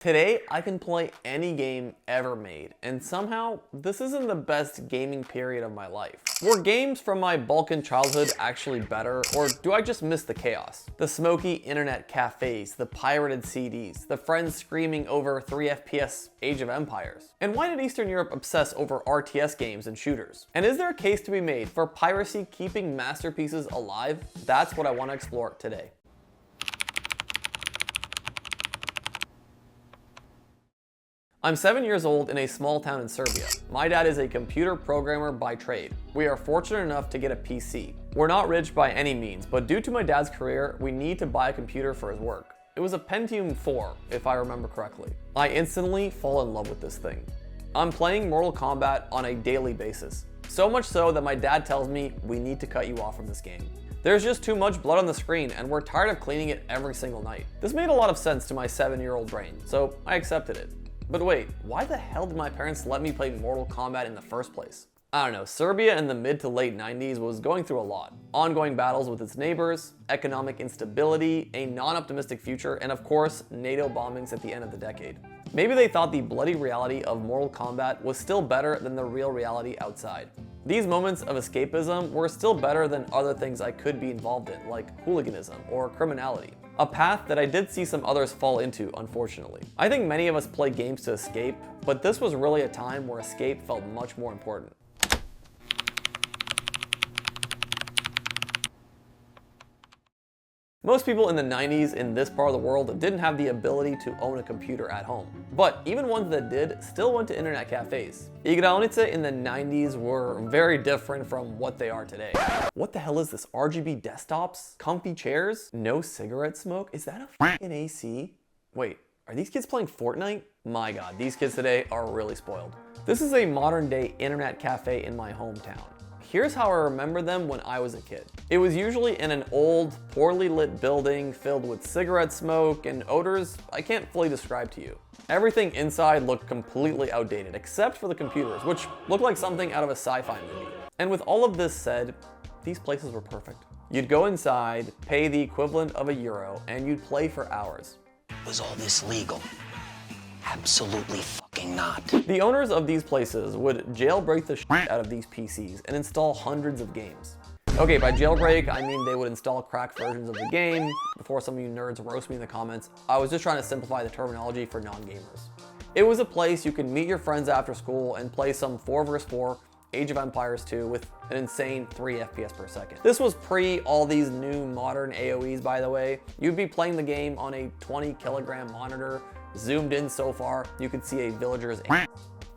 Today, I can play any game ever made, and somehow, this isn't the best gaming period of my life. Were games from my Balkan childhood actually better, or do I just miss the chaos? The smoky internet cafes, the pirated CDs, the friends screaming over 3 FPS Age of Empires. And why did Eastern Europe obsess over RTS games and shooters? And is there a case to be made for piracy keeping masterpieces alive? That's what I want to explore today. I'm 7 years old in a small town in Serbia. My dad is a computer programmer by trade. We are fortunate enough to get a PC. We're not rich by any means, but due to my dad's career, we need to buy a computer for his work. It was a Pentium 4, if I remember correctly. I instantly fall in love with this thing. I'm playing Mortal Kombat on a daily basis. So much so that my dad tells me we need to cut you off from this game. There's just too much blood on the screen and we're tired of cleaning it every single night. This made a lot of sense to my 7-year-old brain, so I accepted it. But wait, why the hell did my parents let me play Mortal Kombat in the first place? I don't know, Serbia in the mid to late 90s was going through a lot. Ongoing battles with its neighbors, economic instability, a non-optimistic future, and of course, NATO bombings at the end of the decade. Maybe they thought the bloody reality of Mortal Kombat was still better than the real reality outside. These moments of escapism were still better than other things I could be involved in, like hooliganism or criminality. A path that I did see some others fall into, unfortunately. I think many of us play games to escape, but this was really a time where escape felt much more important. Most people in the 90s in this part of the world didn't have the ability to own a computer at home. But even ones that did still went to internet cafes. Igraonice in the 90s were very different from what they are today. What the hell is this? RGB desktops? Comfy chairs? No cigarette smoke? Is that a fucking AC? Wait, are these kids playing Fortnite? My god, these kids today are really spoiled. This is a modern day internet cafe in my hometown. Here's how I remember them when I was a kid. It was usually in an old, poorly lit building filled with cigarette smoke and odors I can't fully describe to you. Everything inside looked completely outdated, except for the computers, which looked like something out of a sci-fi movie. And with all of this said, these places were perfect. You'd go inside, pay the equivalent of €1, and you'd play for hours. Was all this legal? Absolutely fucking not. The owners of these places would jailbreak the shit out of these PCs and install hundreds of games. Okay, by jailbreak, I mean they would install cracked versions of the game. Before some of you nerds roast me in the comments, I was just trying to simplify the terminology for non-gamers. It was a place you could meet your friends after school and play some 4 vs 4 Age of Empires 2 with an insane 3 FPS per second. This was pre all these new modern AoEs, by the way. You'd be playing the game on a 20 kilogram monitor, zoomed in so far, you could see a villager's aim.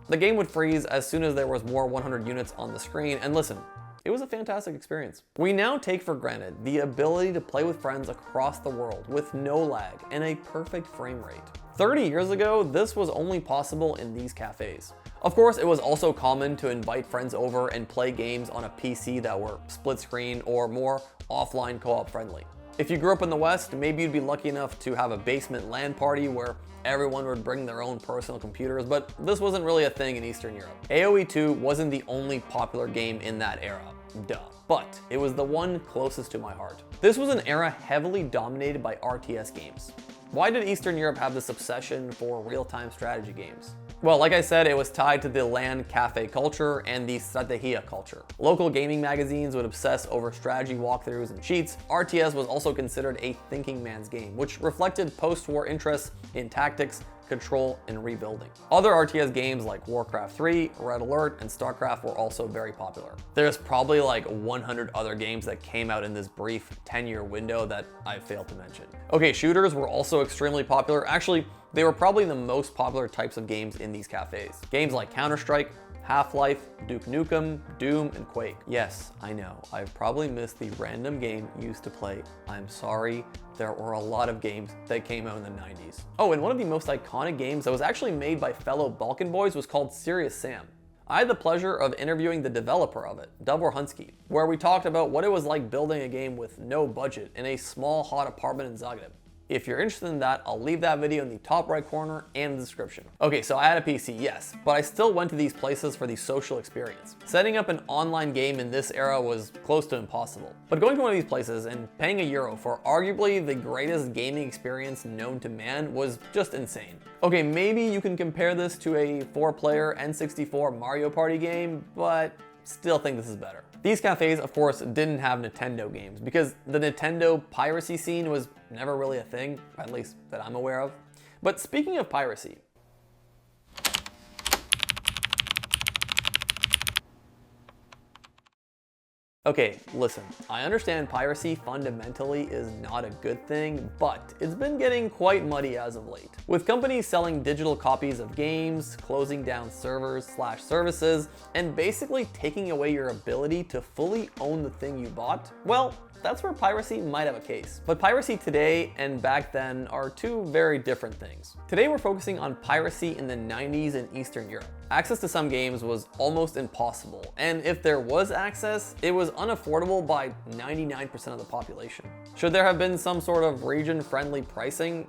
The game would freeze as soon as there was more 100 units on the screen, and listen, it was a fantastic experience. We now take for granted the ability to play with friends across the world with no lag and a perfect frame rate. 30 years ago, this was only possible in these cafes. Of course, it was also common to invite friends over and play games on a PC that were split screen or more offline co-op friendly. If you grew up in the West, maybe you'd be lucky enough to have a basement LAN party where everyone would bring their own personal computers, but this wasn't really a thing in Eastern Europe. AoE 2 wasn't the only popular game in that era, duh, but it was the one closest to my heart. This was an era heavily dominated by RTS games. Why did Eastern Europe have this obsession for real-time strategy games? Well, like I said, it was tied to the LAN cafe culture and the strategia culture. Local gaming magazines would obsess over strategy walkthroughs and cheats. RTS was also considered a thinking man's game, which reflected post-war interests in tactics, control, and rebuilding. Other RTS games like Warcraft 3, Red Alert, and StarCraft were also very popular. There's probably like 100 other games that came out in this brief 10-year window that I failed to mention. Okay, shooters were also extremely popular. Actually, they were probably the most popular types of games in these cafes. Games like Counter-Strike, Half-Life, Duke Nukem, Doom, and Quake. Yes, I know, I've probably missed the random game you used to play. I'm sorry, there were a lot of games that came out in the 90s. Oh, and one of the most iconic games that was actually made by fellow Balkan boys was called Serious Sam. I had the pleasure of interviewing the developer of it, Davor Hunsky, where we talked about what it was like building a game with no budget in a small, hot apartment in Zagreb. If you're interested in that, I'll leave that video in the top right corner and the description. Okay, so I had a PC, yes, but I still went to these places for the social experience. Setting up an online game in this era was close to impossible. But going to one of these places and paying €1 for arguably the greatest gaming experience known to man was just insane. Okay, maybe you can compare this to a 4-player N64 Mario Party game, but still think this is better. These cafes, of course, didn't have Nintendo games because the Nintendo piracy scene was never really a thing, at least that I'm aware of. But speaking of piracy, okay, listen, I understand piracy fundamentally is not a good thing, but it's been getting quite muddy as of late. With companies selling digital copies of games, closing down servers/services, and basically taking away your ability to fully own the thing you bought, well, that's where piracy might have a case. But piracy today and back then are two very different things. Today we're focusing on piracy in the 90s in Eastern Europe. Access to some games was almost impossible, and if there was access, it was unaffordable by 99% of the population. Should there have been some sort of region-friendly pricing?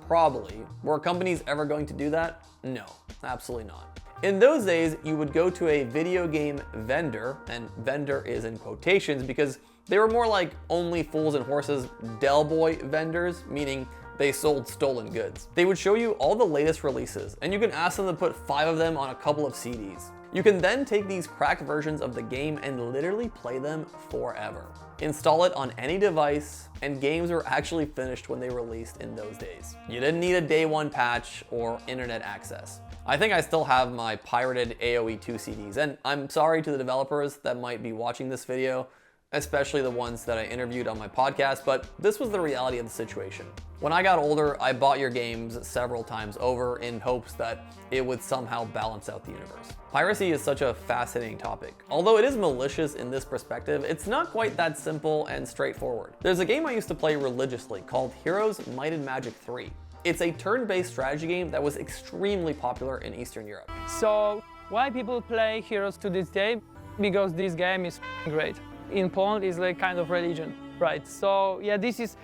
Probably. Were companies ever going to do that? No, absolutely not. In those days, you would go to a video game vendor, and vendor is in quotations because they were more like Only Fools and Horses Del Boy vendors, meaning they sold stolen goods. They would show you all the latest releases, and you can ask them to put 5 of them on a couple of CDs. You can then take these cracked versions of the game and literally play them forever. Install it on any device, and games were actually finished when they released in those days. You didn't need a day 1 patch or internet access. I think I still have my pirated AoE 2 CDs, and I'm sorry to the developers that might be watching this video, especially the ones that I interviewed on my podcast, but this was the reality of the situation. When I got older, I bought your games several times over in hopes that it would somehow balance out the universe. Piracy is such a fascinating topic. Although it is malicious in this perspective, it's not quite that simple and straightforward. There's a game I used to play religiously called Heroes Might and Magic 3. It's a turn-based strategy game that was extremely popular in Eastern Europe. So why people play Heroes to this day? Because this game is great. In Poland is like kind of religion, right? So yeah, this is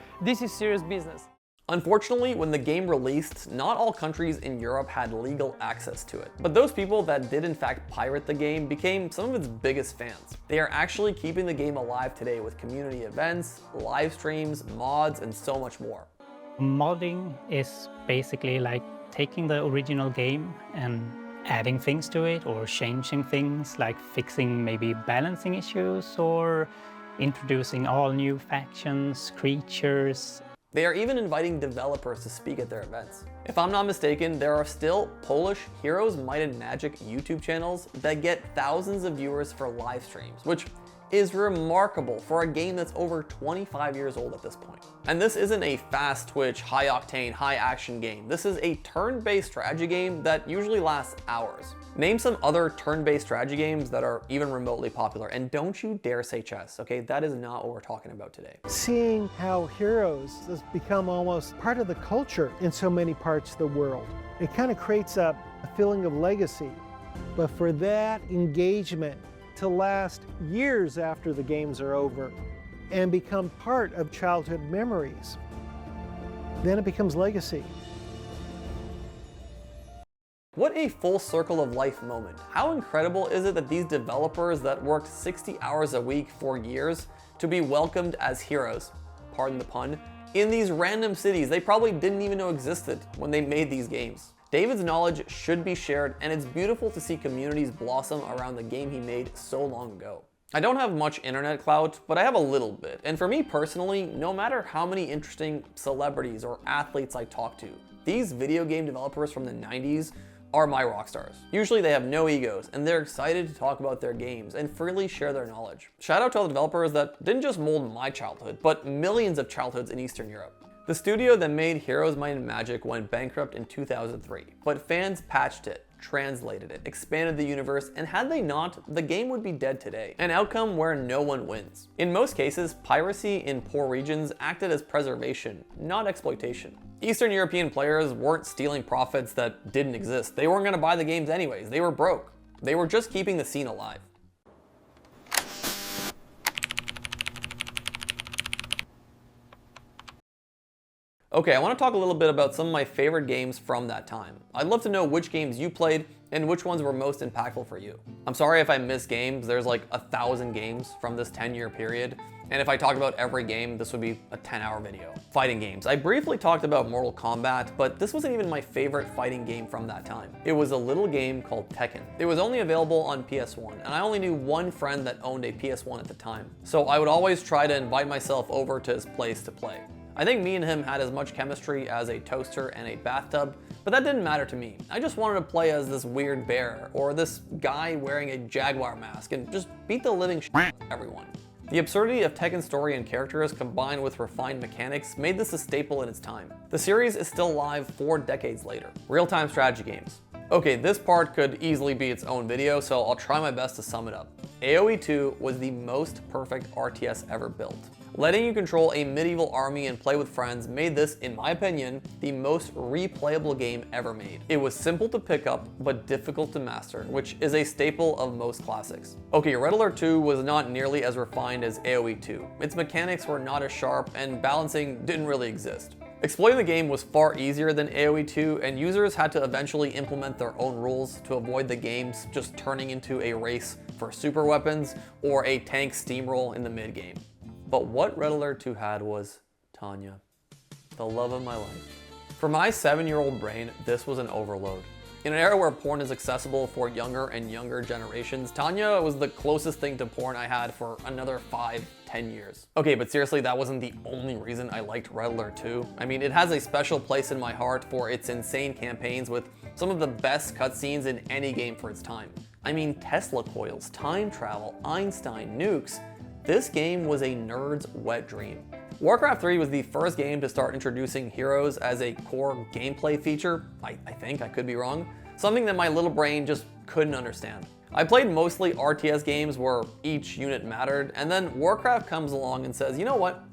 serious business. Unfortunately, when the game released, not all countries in Europe had legal access to it. But those people that did in fact pirate the game became some of its biggest fans. They are actually keeping the game alive today with community events, live streams, mods, and so much more. Modding is basically like taking the original game and adding things to it or changing things, like fixing maybe balancing issues or introducing all new factions, creatures. They are even inviting developers to speak at their events. If I'm not mistaken, there are still Polish Heroes Might and Magic YouTube channels that get thousands of viewers for live streams, which is remarkable for a game that's over 25 years old at this point. And this isn't a fast twitch, high octane, high action game. This is a turn-based strategy game that usually lasts hours. Name some other turn-based strategy games that are even remotely popular, and don't you dare say chess, okay? That is not what we're talking about today. Seeing how Heroes has become almost part of the culture in so many parts of the world, it kind of creates a feeling of legacy. But for that engagement to last years after the games are over and become part of childhood memories, then it becomes legacy. What a full circle of life moment. How incredible is it that these developers that worked 60 hours a week for years to be welcomed as heroes, pardon the pun, in these random cities they probably didn't even know existed when they made these games. David's knowledge should be shared, and it's beautiful to see communities blossom around the game he made so long ago. I don't have much internet clout, but I have a little bit, and for me personally, no matter how many interesting celebrities or athletes I talk to, these video game developers from the 90s are my rock stars. Usually they have no egos, and they're excited to talk about their games and freely share their knowledge. Shout out to all the developers that didn't just mold my childhood, but millions of childhoods in Eastern Europe. The studio that made Heroes Might and Magic went bankrupt in 2003, but fans patched it, translated it, expanded the universe, and had they not, the game would be dead today. An outcome where no one wins. In most cases, piracy in poor regions acted as preservation, not exploitation. Eastern European players weren't stealing profits that didn't exist. They weren't going to buy the games anyways. They were broke. They were just keeping the scene alive. Okay, I want to talk a little bit about some of my favorite games from that time. I'd love to know which games you played and which ones were most impactful for you. I'm sorry if I miss games, there's like 1,000 games from this 10-year period, and if I talked about every game, this would be a 10-hour video. Fighting games. I briefly talked about Mortal Kombat, but this wasn't even my favorite fighting game from that time. It was a little game called Tekken. It was only available on PS1, and I only knew one friend that owned a PS1 at the time, so I would always try to invite myself over to his place to play. I think me and him had as much chemistry as a toaster and a bathtub, but that didn't matter to me. I just wanted to play as this weird bear, or this guy wearing a jaguar mask, and just beat the living shit out of everyone. The absurdity of Tekken's story and characters combined with refined mechanics made this a staple in its time. The series is still live 4 decades later. Real-time strategy games. Okay, this part could easily be its own video, so I'll try my best to sum it up. AoE 2 was the most perfect RTS ever built. Letting you control a medieval army and play with friends made this, in my opinion, the most replayable game ever made. It was simple to pick up, but difficult to master, which is a staple of most classics. Okay, Red Alert 2 was not nearly as refined as AoE 2. Its mechanics were not as sharp, and balancing didn't really exist. Exploiting the game was far easier than AoE 2, and users had to eventually implement their own rules to avoid the games just turning into a race for super weapons or a tank steamroll in the mid-game. But what Red Alert 2 had was Tanya, the love of my life. For my 7-year-old brain, this was an overload. In an era where porn is accessible for younger and younger generations, Tanya was the closest thing to porn I had for another 5-10 years. Okay, but seriously, that wasn't the only reason I liked Red Alert 2. I mean, it has a special place in my heart for its insane campaigns with some of the best cutscenes in any game for its time. I mean, Tesla coils, time travel, Einstein, nukes. This game was a nerd's wet dream. Warcraft 3 was the first game to start introducing heroes as a core gameplay feature, I think, I could be wrong, something that my little brain just couldn't understand. I played mostly RTS games where each unit mattered, and then Warcraft comes along and says, you know what,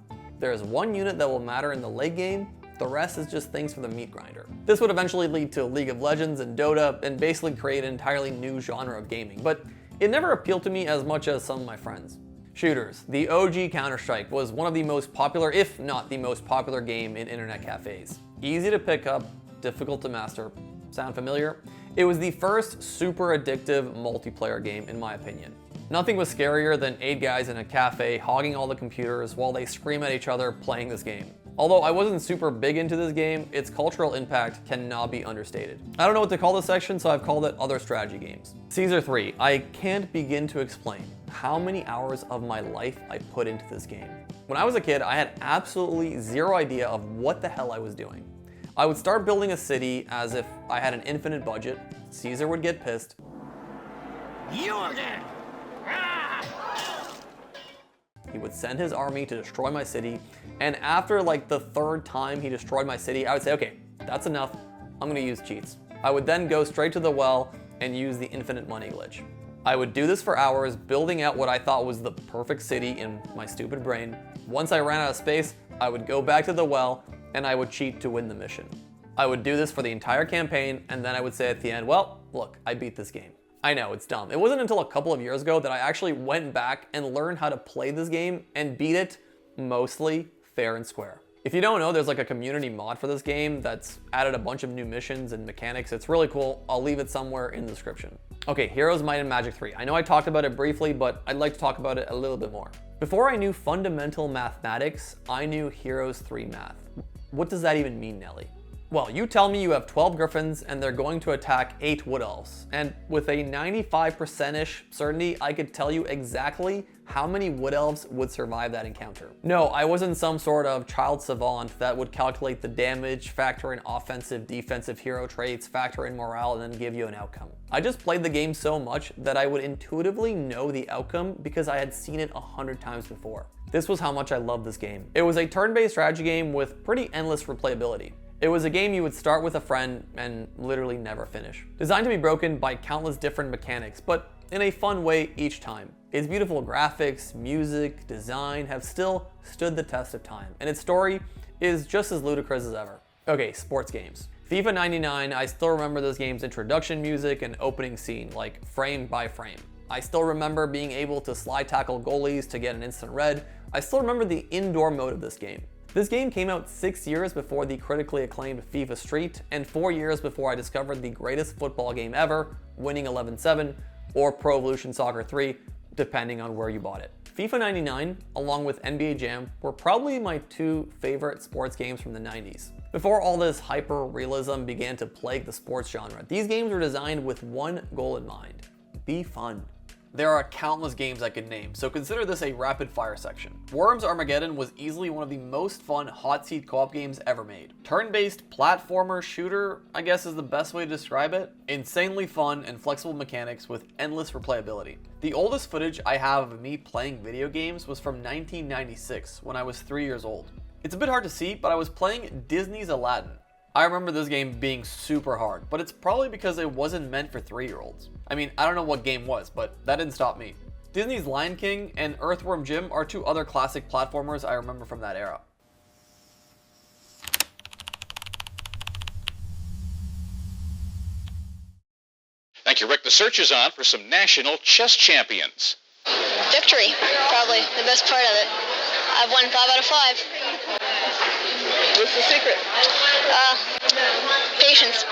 there's one unit that will matter in the late game, the rest is just things for the meat grinder. This would eventually lead to League of Legends and Dota, and basically create an entirely new genre of gaming, but it never appealed to me as much as some of my friends. Shooters. The OG Counter-Strike was one of the most popular, if not the most popular game in internet cafes. Easy to pick up, difficult to master. Sound familiar? It was the first super addictive multiplayer game in my opinion. Nothing was scarier than 8 guys in a cafe hogging all the computers while they scream at each other playing this game. Although I wasn't super big into this game, its cultural impact cannot be understated. I don't know what to call this section, so I've called it Other Strategy Games. Caesar 3. I can't begin to explain how many hours of my life I put into this game. When I was a kid, I had absolutely zero idea of what the hell I was doing. I would start building a city as if I had an infinite budget. Caesar would get pissed. You again! He would send his army to destroy my city, and after like the 3rd time he destroyed my city, I would say, okay, that's enough, I'm gonna use cheats. I would then go straight to the well and use the infinite money glitch. I would do this for hours, building out what I thought was the perfect city in my stupid brain. Once I ran out of space, I would go back to the well, and I would cheat to win the mission. I would do this for the entire campaign, and then I would say at the end, well, look, I beat this game. I know, it's dumb. It wasn't until a couple of years ago that I actually went back and learned how to play this game and beat it mostly fair and square. If you don't know, there's like a community mod for this game that's added a bunch of new missions and mechanics. It's really cool. I'll leave it somewhere in the description. Okay, Heroes, Might and Magic 3. I know I talked about it briefly, but I'd like to talk about it a little bit more. Before I knew fundamental mathematics, I knew Heroes 3 math. What does that even mean, Nelly? Well, you tell me you have 12 griffins and they're going to attack 8 wood elves. And with a 95%-ish certainty, I could tell you exactly how many wood elves would survive that encounter. No, I wasn't some sort of child savant that would calculate the damage, factor in offensive, defensive hero traits, factor in morale, and then give you an outcome. I just played the game so much that I would intuitively know the outcome because I had seen it 100 times before. This was how much I loved this game. It was a turn-based strategy game with pretty endless replayability. It was a game you would start with a friend and literally never finish. Designed to be broken by countless different mechanics, but in a fun way each time. Its beautiful graphics, music, design have still stood the test of time, and its story is just as ludicrous as ever. Okay, sports games. FIFA 99, I still remember this game's introduction music and opening scene, like frame by frame. I still remember being able to slide tackle goalies to get an instant red. I still remember the indoor mode of this game. This game came out 6 years before the critically acclaimed FIFA Street, and 4 years before I discovered the greatest football game ever, Winning 11-7, or Pro Evolution Soccer 3, depending on where you bought it. FIFA 99, along with NBA Jam, were probably my two favorite sports games from the 90s. Before all this hyper-realism began to plague the sports genre, these games were designed with one goal in mind: be fun. There are countless games I could name, so consider this a rapid fire section. Worms Armageddon was easily one of the most fun hot seat co-op games ever made. Turn-based platformer shooter, I guess is the best way to describe it. Insanely fun and flexible mechanics with endless replayability. The oldest footage I have of me playing video games was from 1996 when I was 3 years old. It's a bit hard to see, but I was playing Disney's Aladdin. I remember this game being super hard, but it's probably because it wasn't meant for 3-year-olds. I mean, I don't know what game was, but that didn't stop me. Disney's Lion King and Earthworm Jim are two other classic platformers I remember from that era. Thank you, Rick. The search is on for some national chess champions. Victory, probably the best part of it. I've won 5 out of 5. What's the secret? Patience.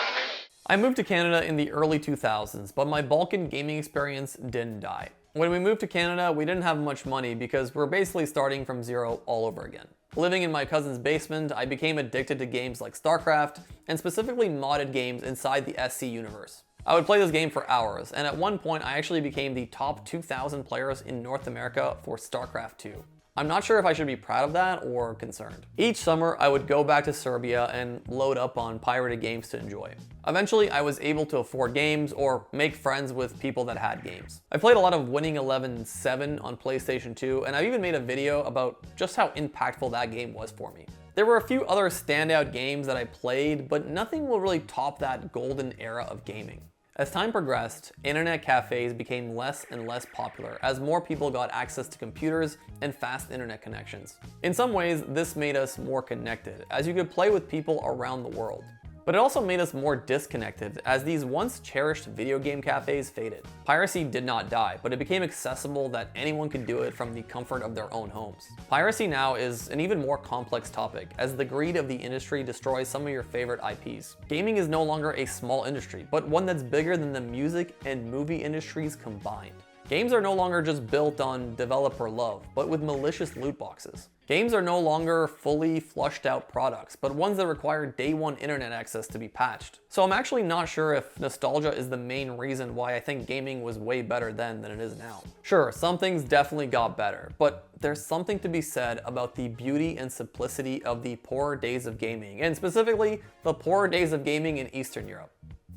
I moved to Canada in the early 2000s, but my Balkan gaming experience didn't die. When we moved to Canada, we didn't have much money because we're basically starting from zero all over again. Living in my cousin's basement, I became addicted to games like StarCraft, and specifically modded games inside the SC universe. I would play this game for hours, and at one point I actually became the top 2,000 players in North America for StarCraft 2. I'm not sure if I should be proud of that or concerned. Each summer, I would go back to Serbia and load up on pirated games to enjoy. Eventually, I was able to afford games or make friends with people that had games. I played a lot of Winning 11-7 on PlayStation 2, and I've even made a video about just how impactful that game was for me. There were a few other standout games that I played, but nothing will really top that golden era of gaming. As time progressed, internet cafes became less and less popular as more people got access to computers and fast internet connections. In some ways, this made us more connected, as you could play with people around the world. But it also made us more disconnected, as these once cherished video game cafes faded. Piracy did not die, but it became accessible that anyone could do it from the comfort of their own homes. Piracy now is an even more complex topic, as the greed of the industry destroys some of your favorite IPs. Gaming is no longer a small industry, but one that's bigger than the music and movie industries combined. Games are no longer just built on developer love, but with malicious loot boxes. Games are no longer fully flushed out products, but ones that require day one internet access to be patched. So I'm actually not sure if nostalgia is the main reason why I think gaming was way better then than it is now. Sure, some things definitely got better, but there's something to be said about the beauty and simplicity of the poorer days of gaming, and specifically the poorer days of gaming in Eastern Europe.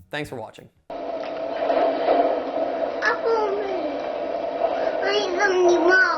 Thanks for watching. Mom.